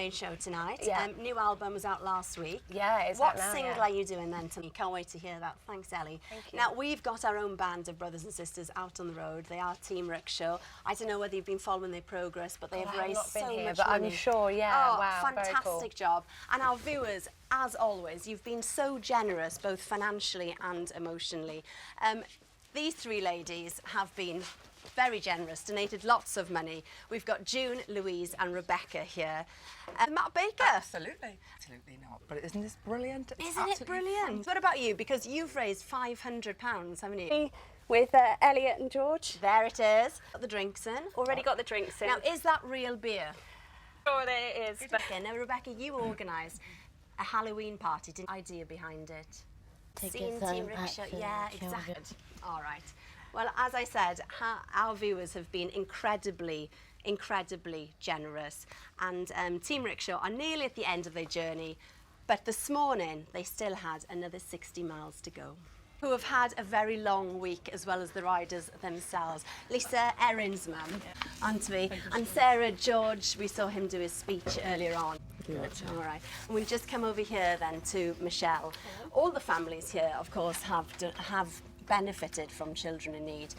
main show tonight. Yeah. New album was out last week. Yeah, it's What out now, single yeah. are you doing then? Can't wait to hear that. Thanks, Ellie. Thank you. Now, we've got our own band of brothers and sisters out on the road. They are Team Rickshaw. I don't know whether you've been following their progress, but they have I have raised not been so here, much but money. I'm sure, yeah. Oh, Wow, very fantastic cool. job. And our viewers, as always, you've been so generous, both financially and emotionally. These three ladies have been very generous, donated lots of money. We've got June, Louise and Rebecca here. Matt Baker. Absolutely. Absolutely not. But isn't this brilliant? It's Isn't it absolutely brilliant? What about you? Because you've raised £500, haven't you? With Elliot and George. There it is. Got the drinks in. Already got the drinks in. Now, is that real beer? Sure it is. But Okay, now, Rebecca, you organised a Halloween party. Did idea behind it? Seen Team Rickshaw? Yeah, exactly. All right. Well, as I said, our viewers have been incredibly generous, and Team Rickshaw are nearly at the end of their journey, but this morning they still had another 60 miles to go. Who have had a very long week, as well as the riders themselves. Lisa, Erin's mum, aren't we? And Sarah, George, we saw him do his speech earlier on. Good. All right. And we've just come over here then to Michelle. All the families here, of course, have benefited from Children in Need.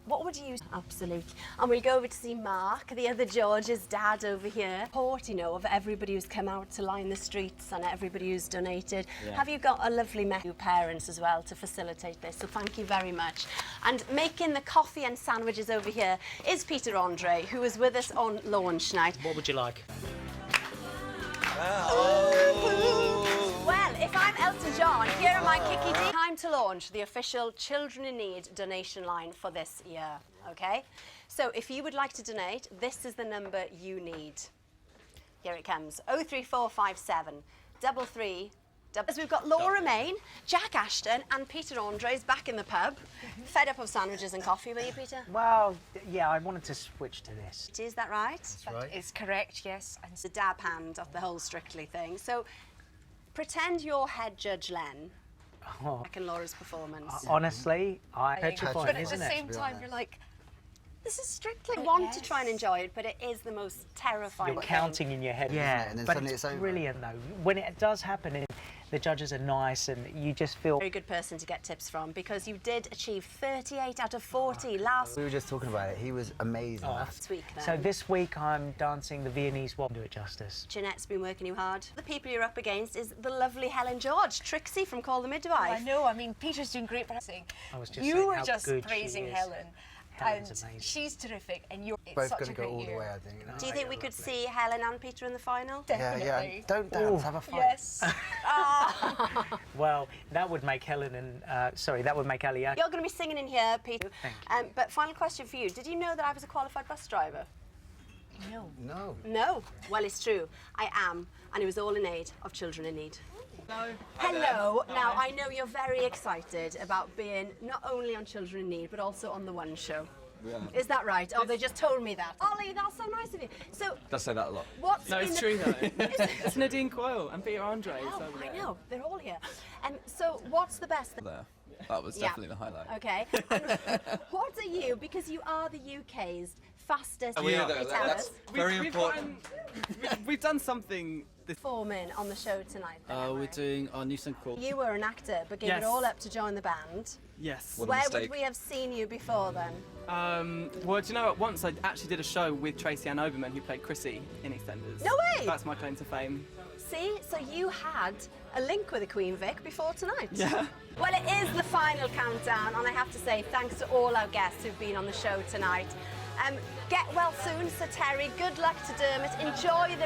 What would you... Absolutely. And we'll go over to see Mark, the other George's dad over here. Report, you know, of everybody who's come out to line the streets and everybody who's donated. Yeah. Have you got a lovely message to parents as well to facilitate this? So thank you very much. And making the coffee and sandwiches over here is Peter Andre, who was with us on launch night. What would you like? Well, if I'm Elton John, here are my Kiki D. Time to launch the official Children in Need donation line for this year, okay? So if you would like to donate, this is the number you need. Here it comes, 03457 33. As we've got Laura Main, Jack Ashton and Peter Andres back in the pub. Fed up of sandwiches and coffee, will you, Peter? Well, yeah, I wanted to switch to this. Is that right? That's right. It's correct, yes. And The dab hand of the whole Strictly thing. So pretend you're head judge Len. Oh, Back in Laura's performance. honestly, petrifying, but at the isn't same it? time, you're like, this is Strictly. I want to try and enjoy it, but it is the most terrifying You're thing. counting in your head. Yeah, and then but suddenly it's it's over. brilliant though. When it does happen, and the judges are nice, and you just feel. Very good person to get tips from, because you did achieve 38 out of 40 last We were just talking about it. He was amazing. week then. So this week I'm dancing the Viennese waltz. Do it justice. Jeanette's been working you hard. The people you're up against is the lovely Helen George, Trixie from Call the Midwife. I know, I mean, Peter's doing great praising. I was just You saying were how just good she praising is. Helen. Helen's and amazing. she's terrific, and you're it's Both such going a to go great all year. the way, I think. You know? Do you think we could see Helen and Peter in the final? Yeah, Definitely. yeah. Don't dance. Have a fight. Yes. Well, that would make Helen and that would make Ali. You're going to be singing in here, Peter. Thank But final question for you. Did you know that I was a qualified bus driver? No. No. No. Well, it's true. I am. And it was all in aid of Children in Need. No. Hello. Now, I know you're very excited about being not only on Children in Need, but also on The One Show. Yeah. Is that right? Oh, they just told me that. Ollie, that's so nice of you. So, Does say that a lot. what's No, been it's the... true though. Is it? It's Nadine Coyle and Peter Andre. Oh, I know. They're all here. So, what's the best thing? There. That was Yeah. definitely the highlight. Okay. And what are you, because you are the UK's fastest We are. retailers, Very important. We've done something. This, performing on the show tonight? then, am we're I? doing our new song called. You were an actor, but gave it Yes. all up to join the band. Yes. What a Where mistake. would we have seen you before then? Well, do you know what? Once I actually did a show with Tracy Ann Oberman, who played Chrissy in EastEnders. No way! That's my claim to fame. See, so you had a link with the Queen Vic before tonight. Yeah. Well, it is the final countdown, and I have to say thanks to all our guests who've been on the show tonight. Get well soon, Sir Terry. Good luck to Dermot. Enjoy the